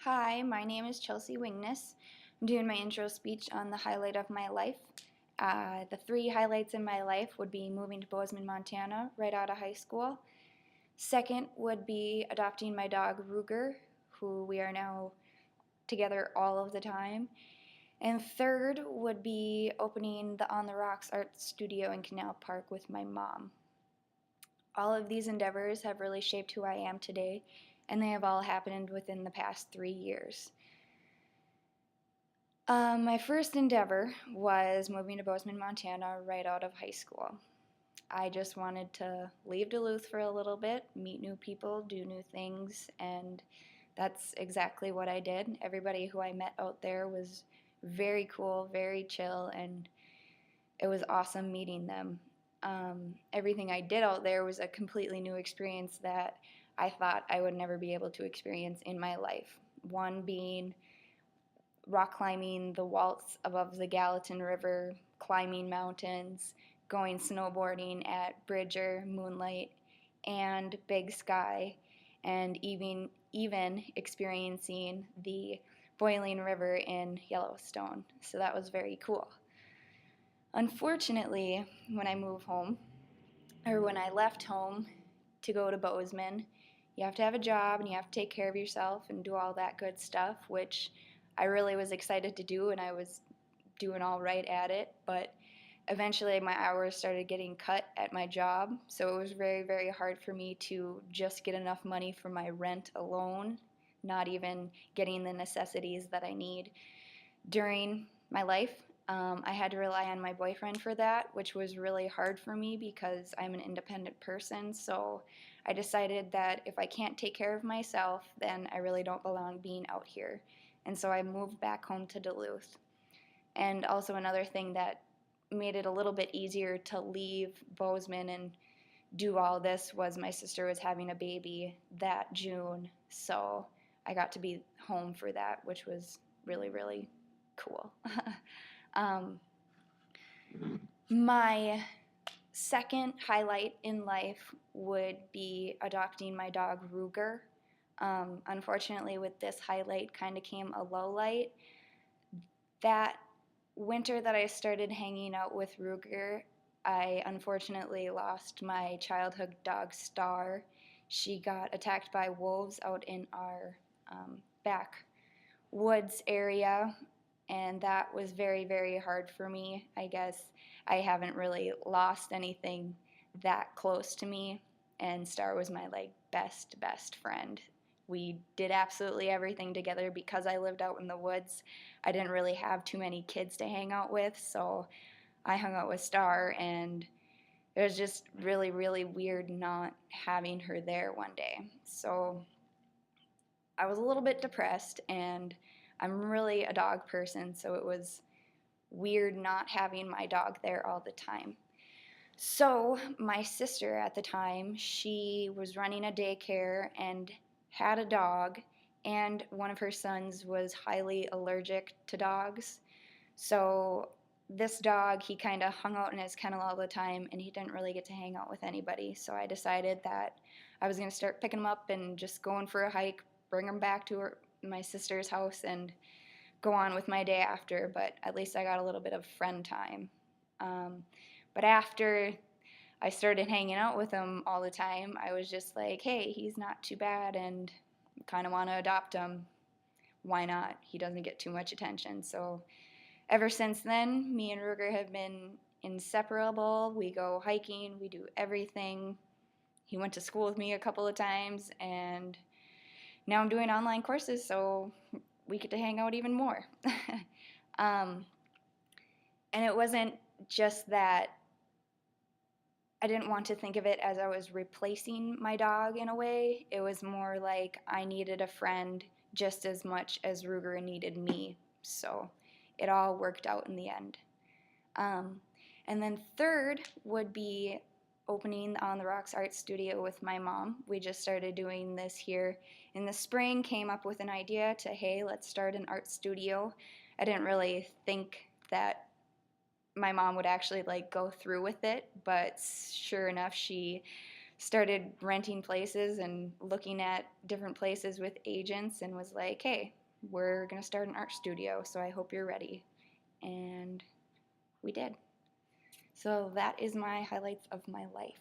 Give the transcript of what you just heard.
Hi, my name is Chelsea Wingness. I'm doing my intro speech on the highlight of my life. The three highlights in my life would be moving to Bozeman, Montana right out of high school. Second would be adopting my dog Ruger, who we are now together all of the time. And third would be opening the On the Rocks art studio in Canal Park with my mom. All of these endeavors have really shaped who I am today, and they have all happened within the past 3 years. My first endeavor was moving to Bozeman, Montana right out of high school. I just wanted to leave Duluth for a little bit, meet new people, do new things, and that's exactly what I did. Everybody who I met out there was very cool, very chill, and it was awesome meeting them. Everything I did out there was a completely new experience that I thought I would never be able to experience in my life. One being rock climbing the waltz above the Gallatin River, climbing mountains, going snowboarding at Bridger, Moonlight, and Big Sky, and even experiencing the boiling river in Yellowstone. So that was very cool. Unfortunately, when I moved home, or when I left home to go to Bozeman, you have to have a job and you have to take care of yourself and do all that good stuff, which I really was excited to do, and I was doing all right at it. But eventually, my hours started getting cut at my job, so it was very, very hard for me to just get enough money for my rent alone, not even getting the necessities that I need during my life. I had to rely on my boyfriend for that, which was really hard for me because I'm an independent person. So I decided that if I can't take care of myself, then I really don't belong being out here. And so I moved back home to Duluth. And also, another thing that made it a little bit easier to leave Bozeman and do all this was my sister was having a baby that June. So I got to be home for that, which was really, really cool. um, my second highlight in life would be adopting my dog Ruger. Unfortunately, with this highlight kind of came a low light. That winter that I started hanging out with Ruger, I unfortunately lost my childhood dog Star. She got attacked by wolves out in our back woods area, and that was very, very hard for me. I guess I haven't really lost anything that close to me, and Star was my best friend. We did absolutely everything together because I lived out in the woods. I didn't really have too many kids to hang out with, so I hung out with Star, and it was just really, really weird not having her there one day. So I was a little bit depressed, and I'm really a dog person, so it was weird not having my dog there all the time. So my sister at the time, she was running a daycare and had a dog, and one of her sons was highly allergic to dogs. So this dog, he kind of hung out in his kennel all the time, and he didn't really get to hang out with anybody. So I decided that I was going to start picking him up and just going for a hike, bring him back to my sister's house, and go on with my day after. But at least I got a little bit of friend time. But after I started hanging out with him all the time, I was just like, hey, he's not too bad, and kind of want to adopt him. Why not? He doesn't get too much attention. So ever since then, me and Ruger have been inseparable. We go hiking, we do everything. He went to school with me a couple of times, and now I'm doing online courses, so we get to hang out even more. um, and it wasn't just that I didn't want to think of it as I was replacing my dog in a way. It was more like I needed a friend just as much as Ruger needed me. So it all worked out in the end. Um, and then third would be opening the On the Rocks art studio with my mom. We just started doing this here in the spring, came up with an idea to, hey, let's start an art studio. I didn't really think that my mom would actually go through with it, but sure enough, she started renting places and looking at different places with agents and was like, hey, we're going to start an art studio, so I hope you're ready. And we did. So that is my highlights of my life.